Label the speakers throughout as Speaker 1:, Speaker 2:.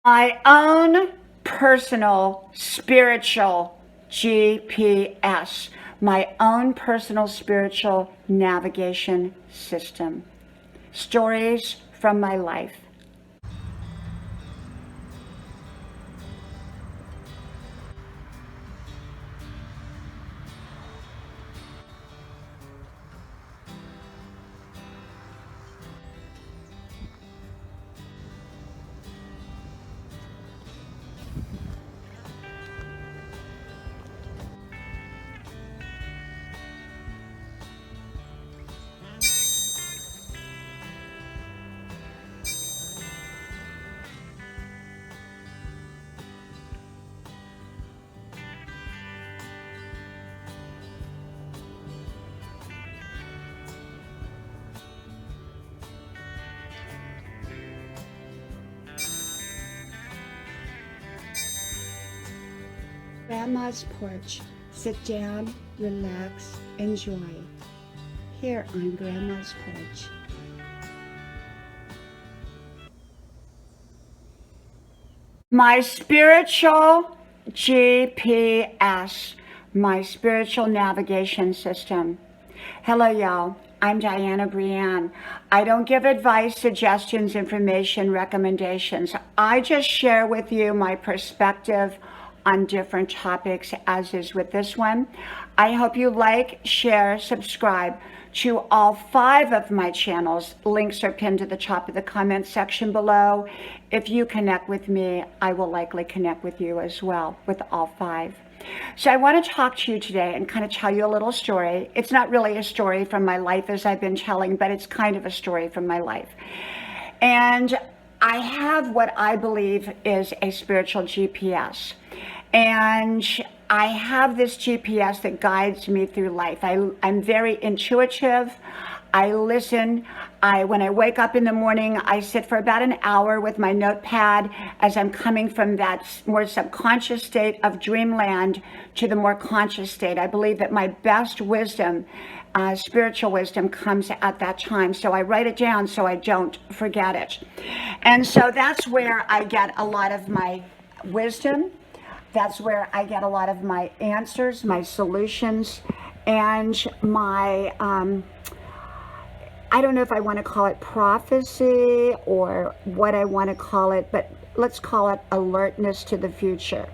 Speaker 1: My own personal spiritual GPS, my own personal spiritual navigation system. Stories from my life. Grandma's porch. Sit down, relax, enjoy. Here on Grandma's porch. My spiritual GPS, my spiritual navigation system. Hello, y'all. I'm Dianna Brianne. I don't give advice, suggestions, information, recommendations. I just share with you my perspective on different topics, as is with this one. I hope you like, share, subscribe to all 5 of my channels. Links are pinned to the top of the comment section below. If you connect with me, I will likely connect with you as well, with all 5. So I want to talk to you today and kind of tell you a little story. It's not really a story from my life as I've been telling, but it's kind of a story from my life. And I have what I believe is a spiritual GPS. And I have this GPS that guides me through life. I'm very intuitive. I listen. When I wake up in the morning, I sit for about an hour with my notepad as I'm coming from that more subconscious state of dreamland to the more conscious state. I believe that my best wisdom, spiritual wisdom, comes at that time. So I write it down so I don't forget it. And so that's where I get a lot of my wisdom. That's where I get a lot of my answers, my solutions, and my, I don't know if I want to call it prophecy or what I want to call it, but let's call it alertness to the future.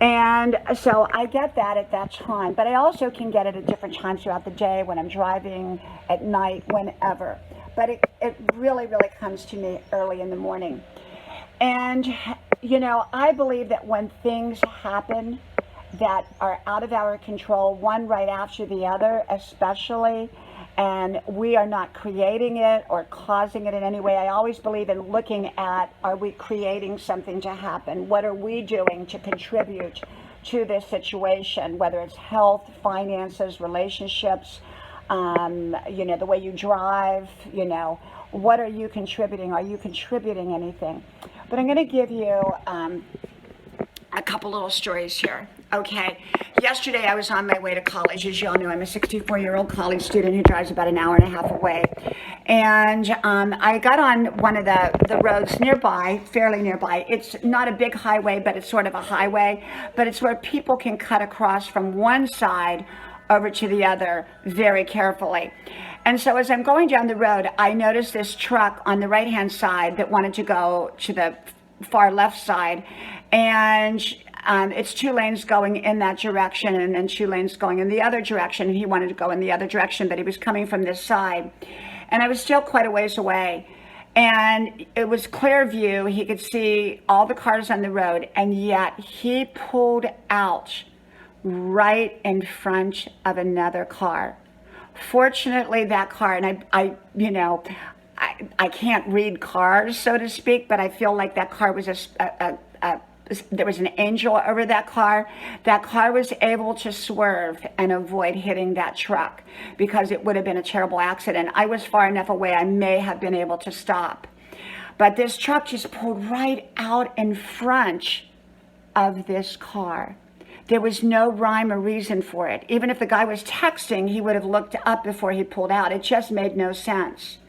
Speaker 1: And so I get that at that time, but I also can get it at different times throughout the day, when I'm driving, at night, whenever. But it really, really comes to me early in the morning. And, you know, I believe that when things happen that are out of our control, one right after the other especially, and we are not creating it or causing it in any way, I always believe in looking at, are we creating something to happen? What are we doing to contribute to this situation, whether it's health, finances, relationships, you know, the way you drive, you know, what are you contributing? Are you contributing anything? But I'm going to give you a couple little stories here. Okay. Yesterday I was on my way to college. As you all know, I'm a 64-year-old college student who drives about an hour and a half away. And I got on one of the roads nearby, fairly nearby. It's not a big highway, but it's sort of a highway. But it's where people can cut across from one side over to the other very carefully. And so as I'm going down the road, I noticed this truck on the right-hand side that wanted to go to the far left side. And it's 2 lanes going in that direction and then 2 lanes going in the other direction. And he wanted to go in the other direction, but he was coming from this side. And I was still quite a ways away. And it was clear view. He could see all the cars on the road. And yet he pulled out right in front of another car. Fortunately, that car, and I you know, I can't read cars, so to speak, but I feel like that car was there was an angel over that car. That car was able to swerve and avoid hitting that truck because it would have been a terrible accident. I was far enough away, I may have been able to stop. But this truck just pulled right out in front of this car. There was no rhyme or reason for it. Even if the guy was texting, he would have looked up before he pulled out. It just made no sense.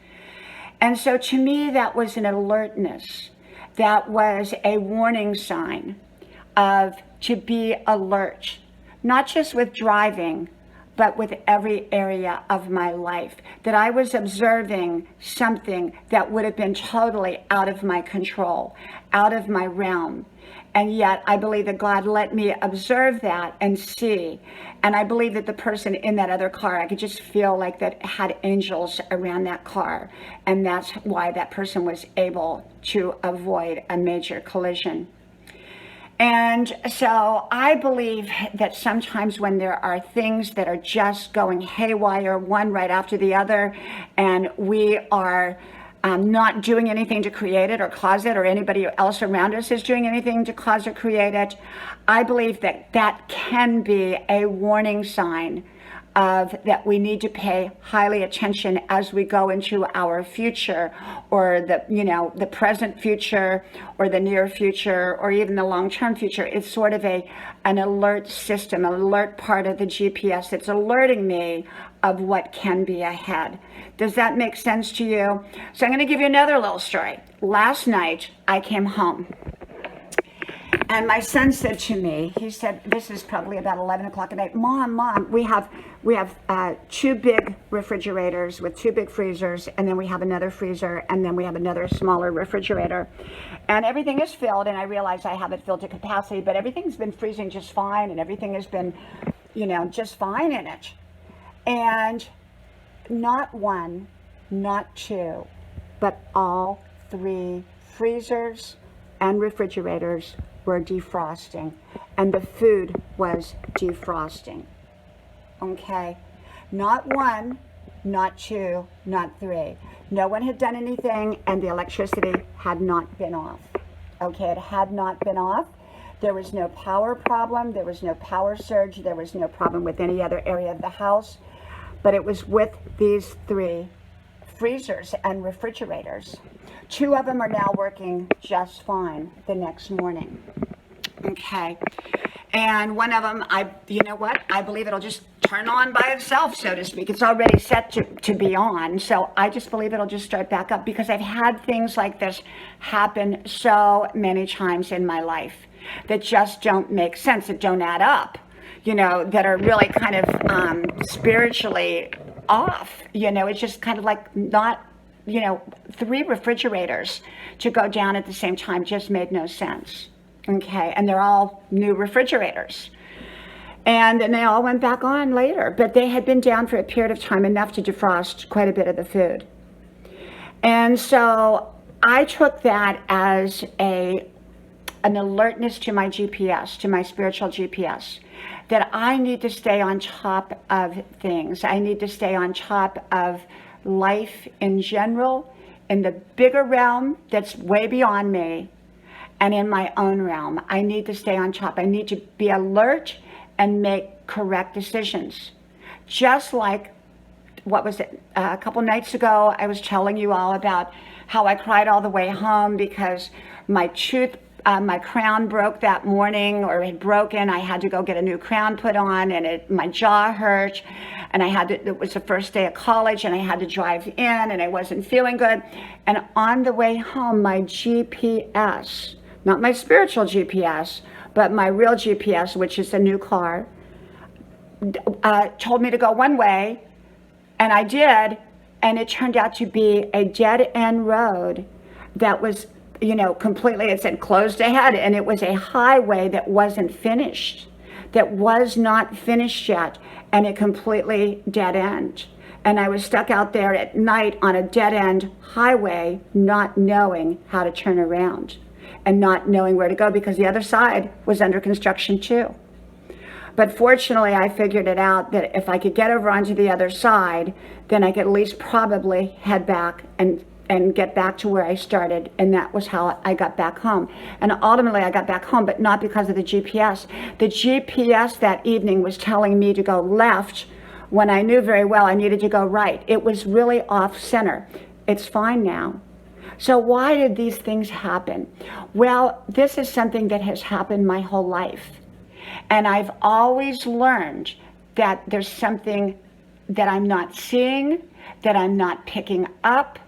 Speaker 1: And so to me, that was an alertness. that was a warning sign of to be alert, not just with driving, but with every area of my life, that I was observing something that would have been totally out of my control, out of my realm. And yet I believe that God let me observe that and see. And I believe that the person in that other car, I could just feel like that had angels around that car. And that's why that person was able to avoid a major collision. And so I believe that sometimes when there are things that are just going haywire, one right after the other, and we are not doing anything to create it or cause it, or anybody else around us is doing anything to cause or create it, I believe that that can be a warning sign of that we need to pay highly attention as we go into our future, or the present future, or the near future, or even the long-term future. It's sort of an alert system, an alert part of the GPS that's alerting me of what can be ahead. Does that make sense to you? So I'm going to give you another little story. Last night I came home, and my son said to me, he said, this is probably about 11 o'clock at night, Mom, we have 2 big refrigerators with 2 big freezers, and then we have another freezer, and then we have another smaller refrigerator. And everything is filled, and I realize I have it filled to capacity, but everything's been freezing just fine, and everything has been, just fine in it. And not 1, not 2, but all 3 freezers and refrigerators were defrosting, and the food was defrosting. Okay, not 1, not 2, not 3. No one had done anything, and the electricity had not been off. Okay, it had not been off. There was no power problem. There was no power surge. There was no problem with any other area of the house. But it was with these 3 freezers and refrigerators. 2 of them are now working just fine the next morning. Okay. And one of them, I believe it'll just turn on by itself, so to speak. It's already set to be on. So I just believe it'll just start back up, because I've had things like this happen so many times in my life that just don't make sense, that don't add up, that are really kind of spiritually off. It's just kind of like not, 3 refrigerators to go down at the same time just made no sense. Okay, and they're all new refrigerators. And then they all went back on later, but they had been down for a period of time, enough to defrost quite a bit of the food. And so I took that as an alertness to my GPS, to my spiritual GPS, that I need to stay on top of things. I need to stay on top of life in general, in the bigger realm that's way beyond me, and in my own realm. I need to stay on top. I need to be alert and make correct decisions. Just like, a couple nights ago, I was telling you all about how I cried all the way home because my crown broke that morning, or had broken. I had to go get a new crown put on, and my jaw hurt, and it was the first day of college, and I had to drive in, and I wasn't feeling good. And on the way home, my GPS, not my spiritual GPS, but my real GPS, which is a new car, told me to go one way, and I did, and it turned out to be a dead-end road that was, completely, it said closed ahead, and it was a highway that wasn't finished, that was not finished yet, and it completely dead-end. And I was stuck out there at night on a dead-end highway, not knowing how to turn around, and not knowing where to go, because the other side was under construction too. But fortunately, I figured it out that if I could get over onto the other side, then I could at least probably head back and get back to where I started. And that was how I got back home. And ultimately, I got back home, but not because of the GPS. The GPS that evening was telling me to go left when I knew very well I needed to go right. It was really off center. It's fine now. So why did these things happen? Well, this is something that has happened my whole life. And I've always learned that there's something that I'm not seeing, that I'm not picking up.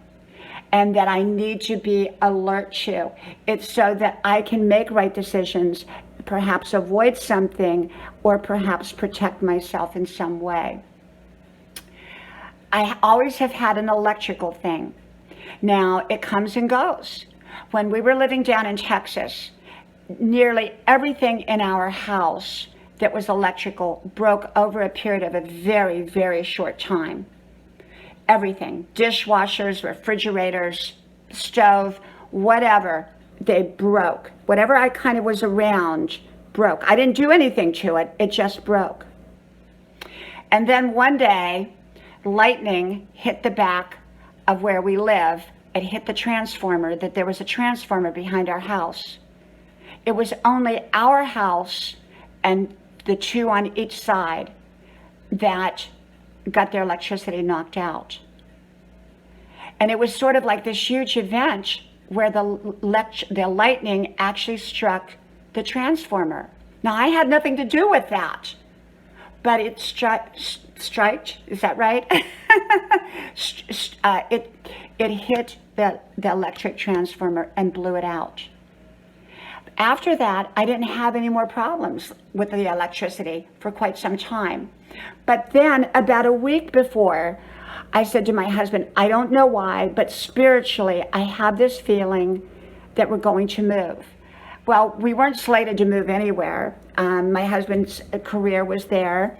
Speaker 1: and that I need to be alert to. It's so that I can make right decisions, perhaps avoid something, or perhaps protect myself in some way. I always have had an electrical thing. Now, it comes and goes. When we were living down in Texas, nearly everything in our house that was electrical broke over a period of a very, very short time. Everything, dishwashers, refrigerators, stove, whatever, they broke. Whatever I kind of was around broke. I didn't do anything to it, it just broke. And then one day, lightning hit the back of where we live. It hit the transformer, that there was a transformer behind our house. It was only our house and the two on each side that got their electricity knocked out. And it was sort of like this huge event where the lightning actually struck the transformer. Now, I had nothing to do with that, but it struck, is that right? It hit the electric transformer and blew it out. After that, I didn't have any more problems with the electricity for quite some time. But then about a week before, I said to my husband, I don't know why, but spiritually, I have this feeling that we're going to move. Well, we weren't slated to move anywhere. My husband's career was there.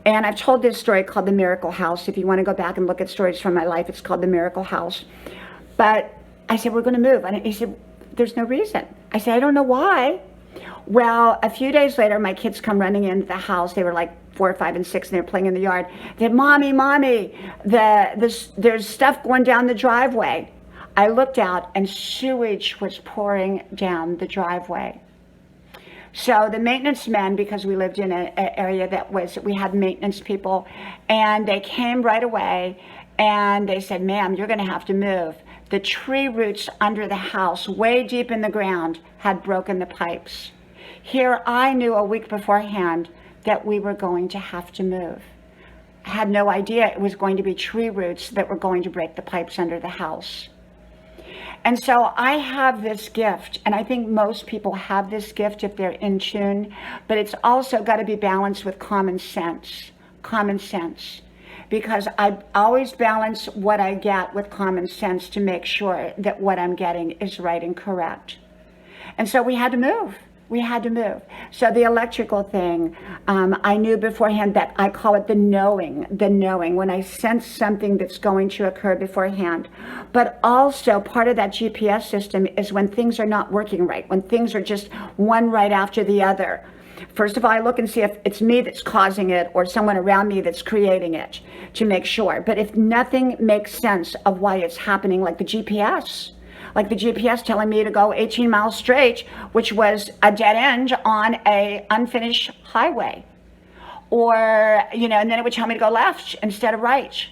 Speaker 1: And I've told this story called The Miracle House. If you want to go back and look at stories from my life, it's called The Miracle House. But I said, we're going to move. And he said, there's no reason. I said, I don't know why. Well, a few days later, my kids come running into the house. They were like 4, 5, and 6, and they were playing in the yard. They said, Mommy, there's stuff going down the driveway. I looked out, and sewage was pouring down the driveway. So the maintenance men, because we lived in an area we had maintenance people, and they came right away, and they said, ma'am, you're going to have to move. The tree roots under the house, way deep in the ground, had broken the pipes. Here, I knew a week beforehand that we were going to have to move. I had no idea it was going to be tree roots that were going to break the pipes under the house. And so I have this gift, and I think most people have this gift if they're in tune, but it's also got to be balanced with common sense, because I always balance what I get with common sense to make sure that what I'm getting is right and correct. And so we had to move. So the electrical thing, I knew beforehand that I call it the knowing, when I sense something that's going to occur beforehand. But also part of that GPS system is when things are not working right, when things are just one right after the other. First of all, I look and see if it's me that's causing it or someone around me that's creating it to make sure. But if nothing makes sense of why it's happening, like the GPS telling me to go 18 miles straight, which was a dead end on a unfinished highway. Or, and then it would tell me to go left instead of right.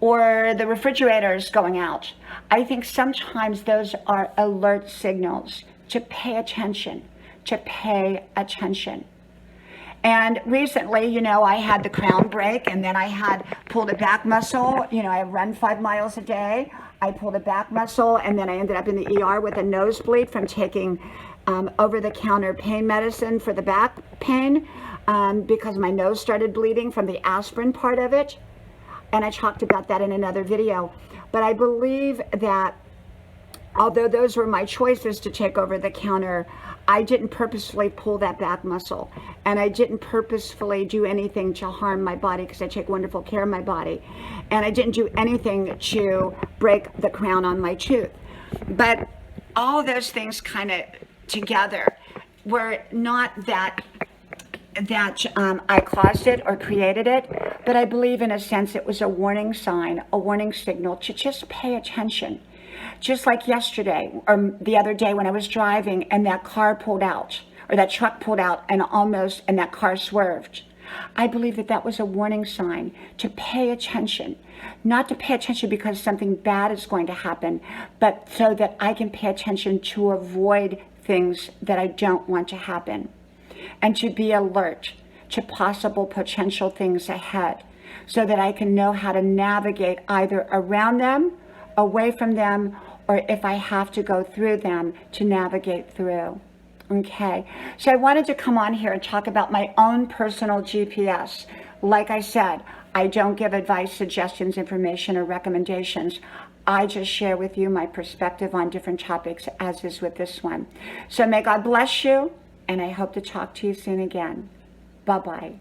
Speaker 1: Or the refrigerator's going out. I think sometimes those are alert signals to pay attention. And recently, I had the crown break, and then I had pulled a back muscle. I run 5 miles a day. I pulled a back muscle, and then I ended up in the ER with a nosebleed from taking over-the-counter pain medicine for the back pain because my nose started bleeding from the aspirin part of it. And I talked about that in another video. But I believe that although those were my choices to take over-the-counter, I didn't purposefully pull that back muscle, and I didn't purposefully do anything to harm my body because I take wonderful care of my body, and I didn't do anything to break the crown on my tooth. But all those things kind of together were not that I caused it or created it, but I believe in a sense it was a warning sign, a warning signal to just pay attention. Just like yesterday or the other day when I was driving and that car pulled out, or that truck pulled out and that car swerved. I believe that was a warning sign to pay attention. Not to pay attention because something bad is going to happen, but so that I can pay attention to avoid things that I don't want to happen. And to be alert to possible potential things ahead so that I can know how to navigate either around them away from them, or if I have to go through them to navigate through. Okay, so I wanted to come on here and talk about my own personal GPS. Like I said, I don't give advice, suggestions, information, or recommendations. I just share with you my perspective on different topics, as is with this one. So may God bless you, and I hope to talk to you soon again. Bye-bye.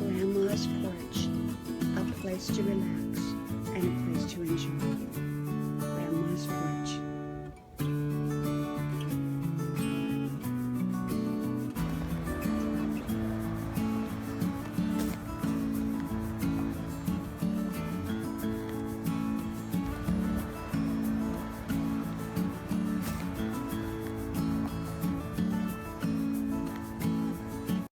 Speaker 1: Grandma's porch, a place to relax and a place to enjoy.